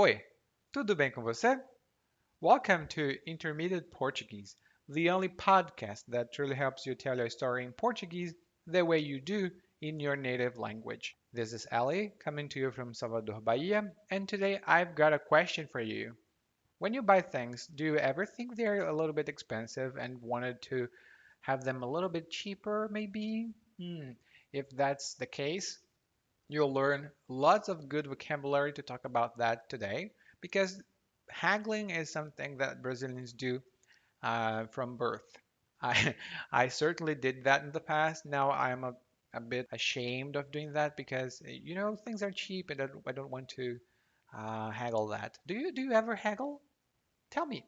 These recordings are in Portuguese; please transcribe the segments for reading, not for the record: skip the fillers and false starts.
Oi, tudo bem com você? Welcome to Intermediate Portuguese, the only podcast that truly helps you tell your story in Portuguese the way you do in your native language. This is Ali coming to you from Salvador, Bahia, and today I've got a question for you. When you buy things, do you ever think they're a little bit expensive and wanted to have them a little bit cheaper, maybe? If that's the case, you'll learn lots of good vocabulary to talk about that today because haggling is something that Brazilians do from birth. I, I certainly did that in the past. Now I'm a bit ashamed of doing that because things are cheap and I don't want to haggle that. Do you ever haggle? Tell me.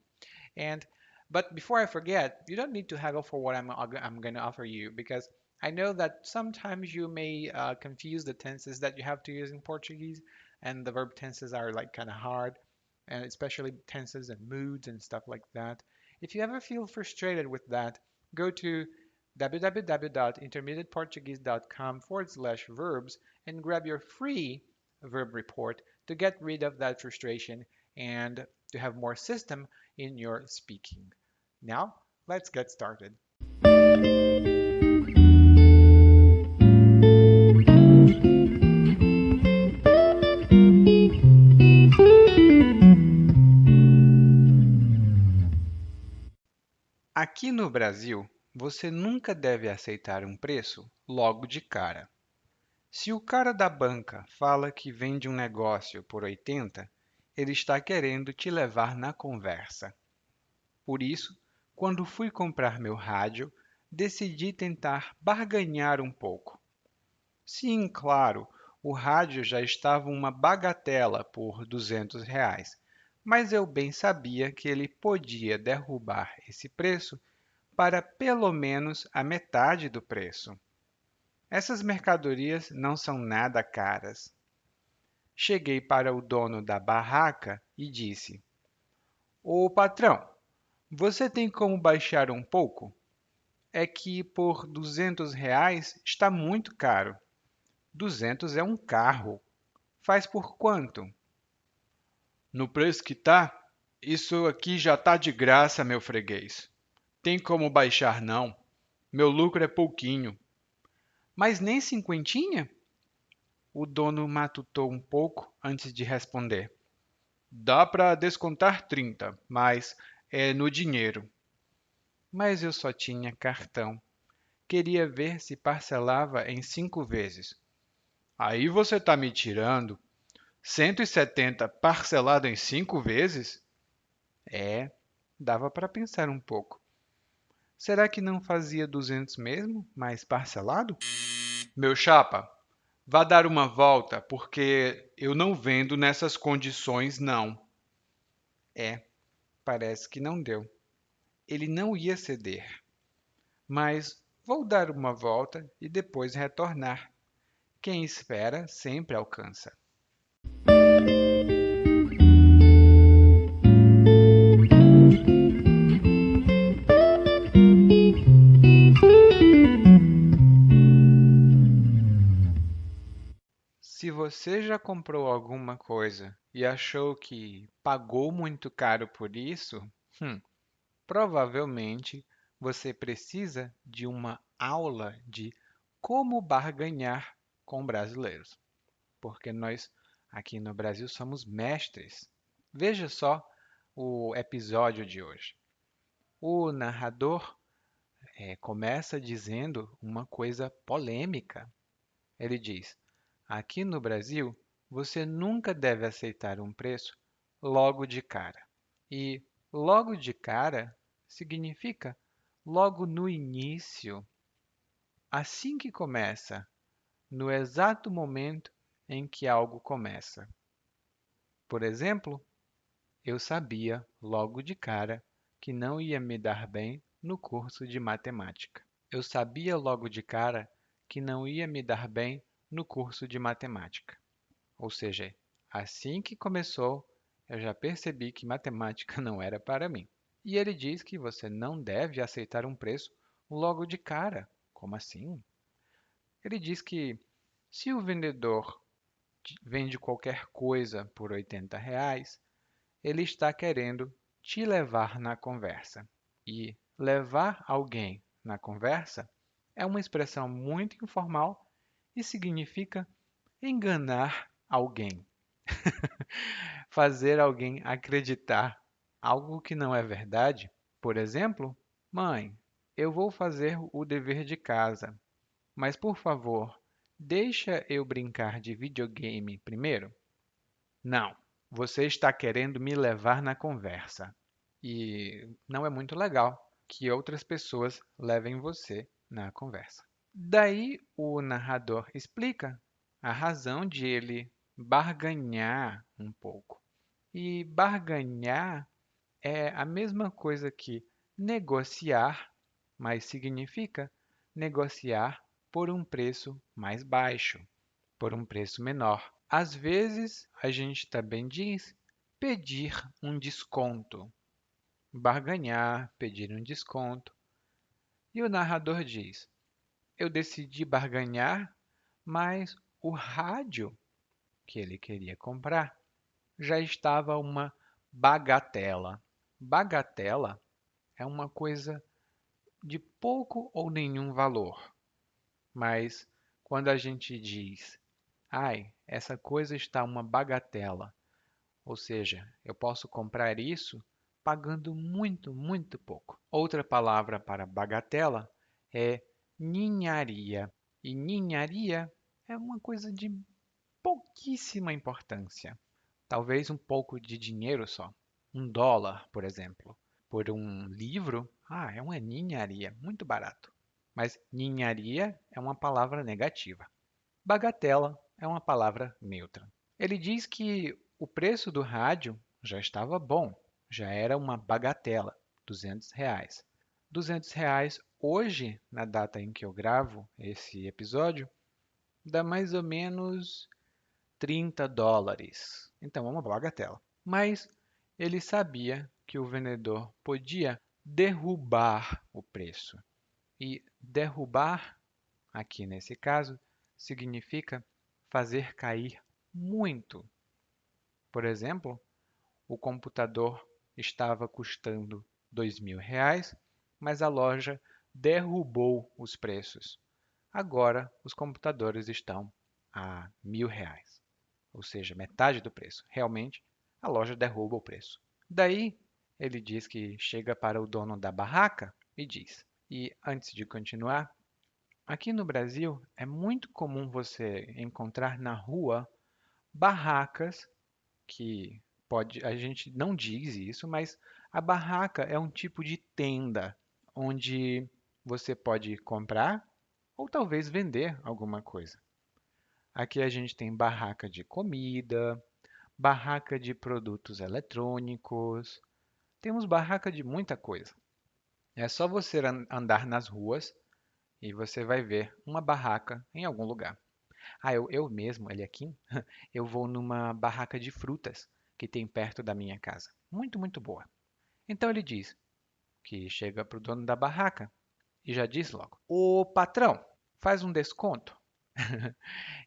And but before I forget, you don't need to haggle for what I'm going to offer you because I know that sometimes you may confuse the tenses that you have to use in Portuguese, and the verb tenses are like kind of hard, and especially tenses and moods and stuff like that. If you ever feel frustrated with that, go to www.intermediateportuguese.com/verbs and grab your free verb report to get rid of that frustration and to have more system in your speaking. Now, let's get started. Aqui no Brasil, você nunca deve aceitar um preço logo de cara. Se o cara da banca fala que vende um negócio por 80, ele está querendo te levar na conversa. Por isso, quando fui comprar meu rádio, decidi tentar barganhar um pouco. Sim, claro, o rádio já estava uma bagatela por R$ 200, mas eu bem sabia que ele podia derrubar esse preço para pelo menos a metade do preço. Essas mercadorias não são nada caras. Cheguei para o dono da barraca e disse: Ô patrão, você tem como baixar um pouco? É que por R$ 200 está muito caro. 200 é um carro. Faz por quanto? No preço que tá, isso aqui já tá de graça, meu freguês. Tem como baixar não. Meu lucro é pouquinho. Mas nem cinquentinha? O dono matutou um pouco antes de responder. Dá para descontar 30, mas é no dinheiro. Mas eu só tinha cartão. Queria ver se parcelava em 5 vezes. Aí você tá me tirando. 170 parcelado em 5 vezes? É, dava para pensar um pouco. Será que não fazia 200 mesmo, mas parcelado? Meu chapa, vá dar uma volta, porque eu não vendo nessas condições, não. É, parece que não deu. Ele não ia ceder. Mas vou dar uma volta e depois retornar. Quem espera sempre alcança. Se você já comprou alguma coisa e achou que pagou muito caro por isso, hum, provavelmente você precisa de uma aula de como barganhar com brasileiros, porque nós aqui no Brasil somos mestres. Veja só o episódio de hoje. O narrador começa dizendo uma coisa polêmica. Ele diz: Aqui no Brasil, você nunca deve aceitar um preço logo de cara. E logo de cara significa logo no início, assim que começa, no exato momento em que algo começa. Por exemplo, eu sabia logo de cara que não ia me dar bem no curso de matemática. Eu sabia logo de cara que não ia me dar bem no curso de matemática. Ou seja, assim que começou, eu já percebi que matemática não era para mim. E ele diz que você não deve aceitar um preço logo de cara. Como assim? Ele diz que se o vendedor vende qualquer coisa por R$ 80, ele está querendo te levar na conversa. E levar alguém na conversa é uma expressão muito informal e significa enganar alguém, fazer alguém acreditar algo que não é verdade. Por exemplo, mãe, eu vou fazer o dever de casa, mas por favor, deixa eu brincar de videogame primeiro? Não, você está querendo me levar na conversa. E não é muito legal que outras pessoas levem você na conversa. Daí o narrador explica a razão de ele barganhar um pouco. E barganhar é a mesma coisa que negociar, mas significa negociar por um preço mais baixo, por um preço menor. Às vezes, a gente também diz pedir um desconto, barganhar, pedir um desconto. E o narrador diz: eu decidi barganhar, mas o rádio que ele queria comprar já estava uma bagatela. Bagatela é uma coisa de pouco ou nenhum valor, mas quando a gente diz, ai, essa coisa está uma bagatela, ou seja, eu posso comprar isso pagando muito, muito pouco. Outra palavra para bagatela é ninharia. E ninharia é uma coisa de pouquíssima importância. Talvez um pouco de dinheiro só. US$ 1, por exemplo. Por um livro, é uma ninharia, muito barato. Mas ninharia é uma palavra negativa. Bagatela é uma palavra neutra. Ele diz que o preço do rádio já estava bom, já era uma bagatela, R$ 200. R$ 200 hoje, na data em que eu gravo esse episódio, dá mais ou menos US$ 30. Então é uma bagatela. Mas ele sabia que o vendedor podia derrubar o preço. E derrubar, aqui nesse caso, significa fazer cair muito. Por exemplo, o computador estava custando R$ 2.000, mas a loja derrubou os preços. Agora, os computadores estão a R$ 1.000, ou seja, metade do preço. Realmente, a loja derruba o preço. Daí, ele diz que chega para o dono da barraca e diz: e antes de continuar, aqui no Brasil é muito comum você encontrar na rua barracas que pode, a gente não diz isso, mas a barraca é um tipo de tenda onde você pode comprar ou talvez vender alguma coisa. Aqui a gente tem barraca de comida, barraca de produtos eletrônicos, temos barraca de muita coisa. É só você andar nas ruas e você vai ver uma barraca em algum lugar. Eu mesmo, ali aqui, eu vou numa barraca de frutas que tem perto da minha casa. Muito, muito boa. Então ele diz que chega para o dono da barraca e já diz logo: ô patrão, faz um desconto.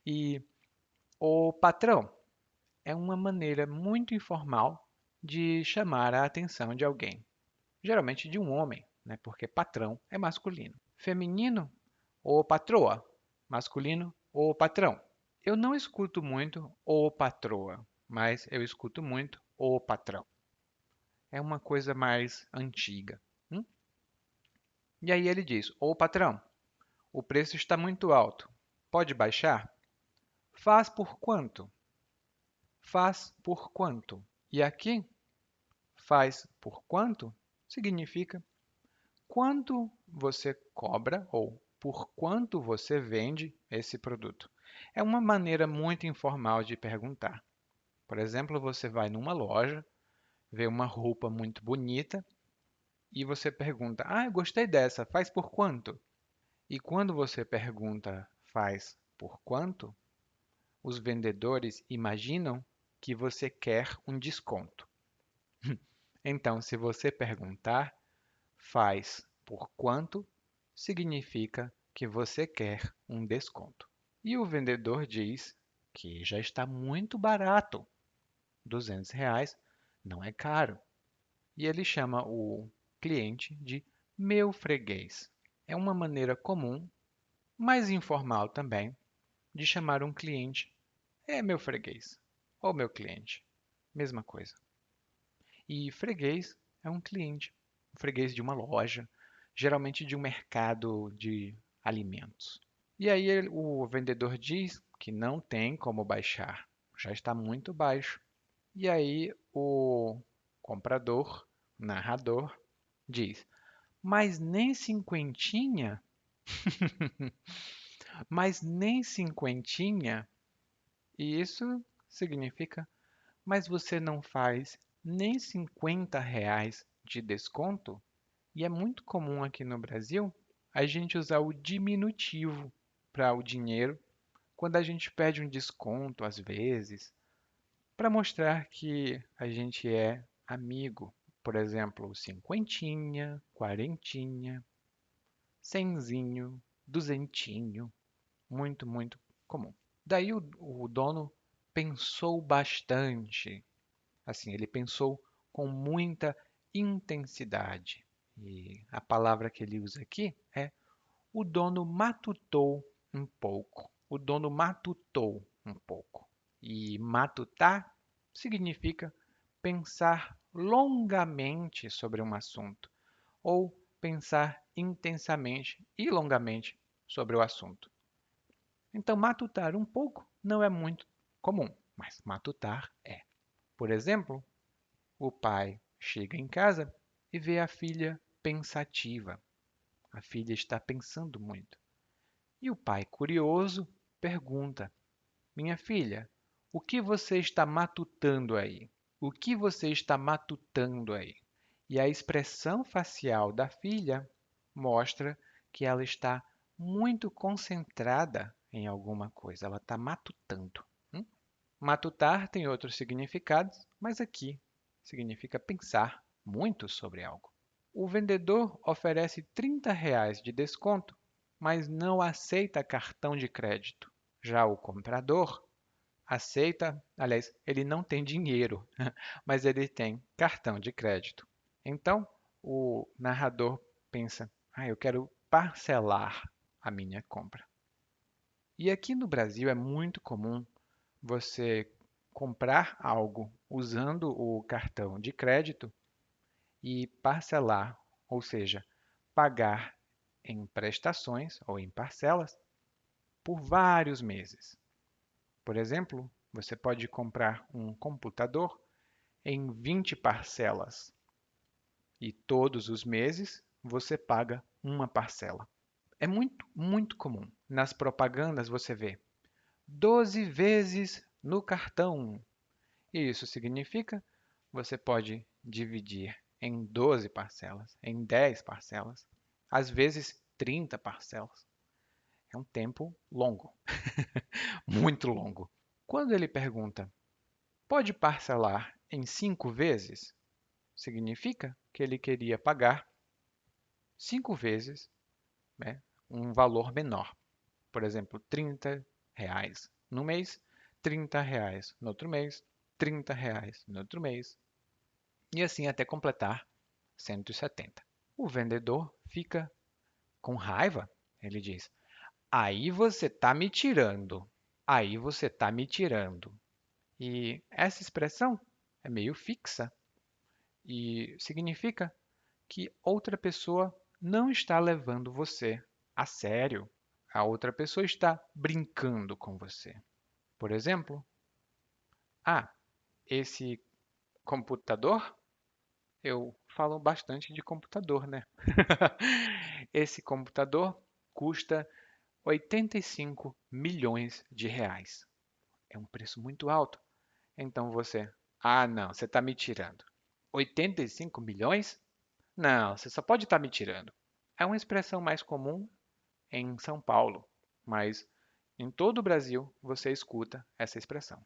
E o patrão é uma maneira muito informal de chamar a atenção de alguém, geralmente de um homem, né? Porque patrão é masculino. Feminino, ô patroa. Masculino, ô patrão. Eu não escuto muito ô patroa, mas eu escuto muito ô patrão. É uma coisa mais antiga. E aí ele diz: ô patrão, o preço está muito alto. Pode baixar? Faz por quanto? Faz por quanto? E aqui, faz por quanto significa quanto você cobra ou por quanto você vende esse produto. É uma maneira muito informal de perguntar. Por exemplo, você vai numa loja, vê uma roupa muito bonita e você pergunta: eu gostei dessa, faz por quanto? E quando você pergunta faz por quanto, os vendedores imaginam que você quer um desconto. Então, se você perguntar faz por quanto, significa que você quer um desconto. E o vendedor diz que já está muito barato. R$ 200 não é caro. E ele chama o cliente de meu freguês. É uma maneira comum, mais informal também, de chamar um cliente é meu freguês ou meu cliente. Mesma coisa. E freguês é um freguês de uma loja, geralmente de um mercado de alimentos. E aí o vendedor diz que não tem como baixar, já está muito baixo. E aí o comprador, narrador, diz: Mas nem cinquentinha? Mas nem cinquentinha? E isso significa: Mas você não faz nem R$ 50 de desconto? E é muito comum aqui no Brasil a gente usar o diminutivo para o dinheiro quando a gente pede um desconto, às vezes, para mostrar que a gente é amigo. Por exemplo, cinquentinha, quarentinha, cenzinho, duzentinho. Muito, muito comum. Daí o dono pensou bastante. Assim, ele pensou com muita intensidade. E a palavra que ele usa aqui é o dono matutou um pouco. O dono matutou um pouco. E matutar significa pensar longamente sobre um assunto ou pensar intensamente e longamente sobre o assunto. Então, matutar um pouco não é muito comum, mas matutar é. Por exemplo, o pai chega em casa e vê a filha pensativa. A filha está pensando muito. E o pai, curioso, pergunta: Minha filha, o que você está matutando aí? O que você está matutando aí? E a expressão facial da filha mostra que ela está muito concentrada em alguma coisa. Ela está matutando. Hum? Matutar tem outros significados, mas aqui significa pensar muito sobre algo. O vendedor oferece R$ 30 de desconto, mas não aceita cartão de crédito. Já o comprador aceita, aliás, ele não tem dinheiro, mas ele tem cartão de crédito. Então, o narrador pensa: eu quero parcelar a minha compra. E aqui no Brasil é muito comum você comprar algo usando o cartão de crédito e parcelar, ou seja, pagar em prestações ou em parcelas por vários meses. Por exemplo, você pode comprar um computador em 20 parcelas e todos os meses você paga uma parcela. É muito, muito comum. Nas propagandas você vê 12 vezes no cartão. E isso significa você pode dividir em 12 parcelas, em 10 parcelas, às vezes 30 parcelas. É um tempo longo, muito longo. Quando ele pergunta, pode parcelar em 5 vezes? Significa que ele queria pagar 5 vezes, né, um valor menor. Por exemplo, R$ 30 no mês, R$ 30 no outro mês, R$ 30 no outro mês, e assim até completar 170. O vendedor fica com raiva. Ele diz: Aí você está me tirando. Aí você está me tirando. E essa expressão é meio fixa e significa que outra pessoa não está levando você a sério. A outra pessoa está brincando com você. Por exemplo, esse computador, eu falo bastante de computador, né? Esse computador custa 85 milhões de reais. É um preço muito alto. Então não, você está me tirando. 85 milhões? Não, você só pode estar me tirando. É uma expressão mais comum em São Paulo, mas em todo o Brasil você escuta essa expressão.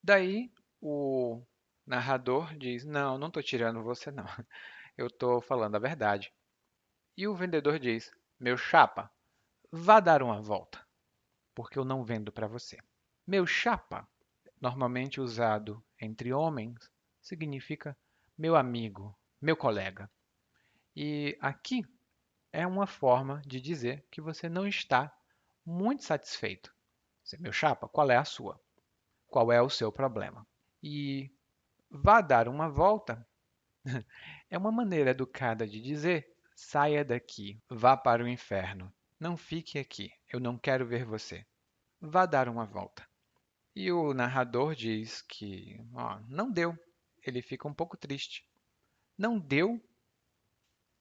Daí o narrador diz: Não, não estou tirando você, não. Eu estou falando a verdade. E o vendedor diz: Meu chapa, vá dar uma volta, porque eu não vendo para você. Meu chapa, normalmente usado entre homens, significa meu amigo, meu colega. E aqui é uma forma de dizer que você não está muito satisfeito. Meu chapa, qual é a sua? Qual é o seu problema? E vá dar uma volta é uma maneira educada de dizer: saia daqui, vá para o inferno. Não fique aqui, eu não quero ver você. Vá dar uma volta. E o narrador diz que não deu. Ele fica um pouco triste. Não deu,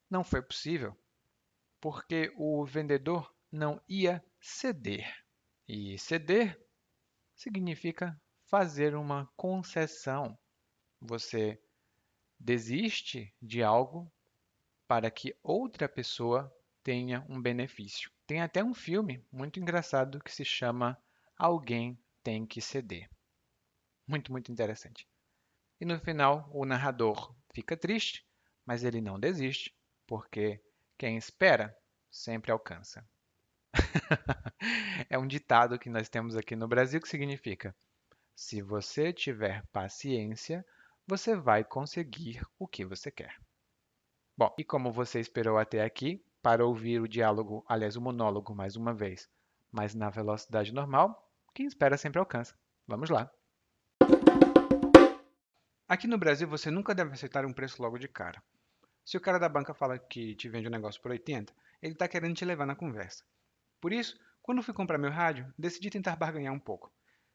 não foi possível, porque o vendedor não ia ceder. E ceder significa fazer uma concessão. Você desiste de algo para que outra pessoa tenha um benefício. Tem até um filme muito engraçado que se chama Alguém Tem que Ceder. Muito, muito interessante. E no final, o narrador fica triste, mas ele não desiste, porque quem espera sempre alcança. É um ditado que nós temos aqui no Brasil que significa: se você tiver paciência, você vai conseguir o que você quer. Bom, e como você esperou até aqui para ouvir o diálogo, aliás, o monólogo mais uma vez, mas na velocidade normal, quem espera sempre alcança. Vamos lá. Aqui no Brasil, você nunca deve aceitar um preço logo de cara. Se o cara da banca fala que te vende um negócio por 80, ele está querendo te levar na conversa. Por isso, quando fui comprar meu rádio, decidi tentar barganhar um pouco.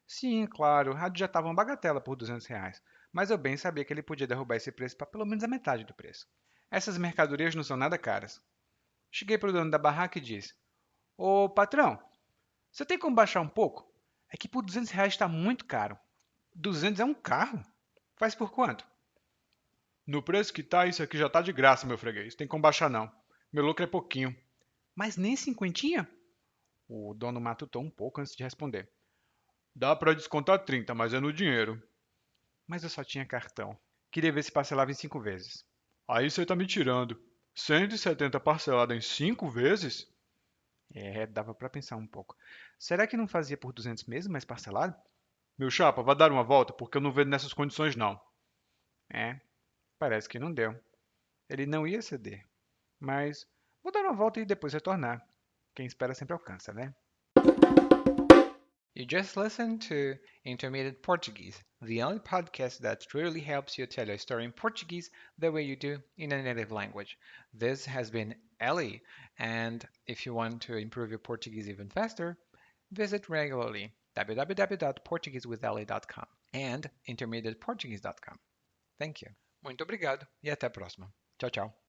Sim, claro, o rádio já estava uma bagatela por R$ 200, mas eu bem sabia que ele podia derrubar esse preço para pelo menos a metade do preço. Essas mercadorias não são nada caras. Cheguei para o dono da barraca e disse: Ô patrão, você tem como baixar um pouco? É que por R$ 200 está muito caro. 200 é um carro? Faz por quanto? No preço que tá, isso aqui já tá de graça, meu freguês. Tem como baixar não. Meu lucro é pouquinho. Mas nem cinquentinha? O dono matutou um pouco antes de responder. Dá pra descontar 30, mas é no dinheiro. Mas eu só tinha cartão. Queria ver se parcelava em 5 vezes. Aí você tá me tirando. 170 parcelado em 5 vezes? É, dava pra pensar um pouco. Será que não fazia por 200 mesmo, mas parcelado? Meu chapa, vá dar uma volta, porque eu não vendo nessas condições não. É, parece que não deu. Ele não ia ceder. Mas vou dar uma volta e depois retornar. Quem espera sempre alcança, né? You just listened to Intermediate Portuguese, the only podcast that truly helps you tell a story in Portuguese the way you do in a native language. This has been Ellie, and if you want to improve your Portuguese even faster, visit regularly www.portuguesewithellie.com and intermediateportuguese.com. Thank you. Muito obrigado e até a próxima. Tchau, tchau.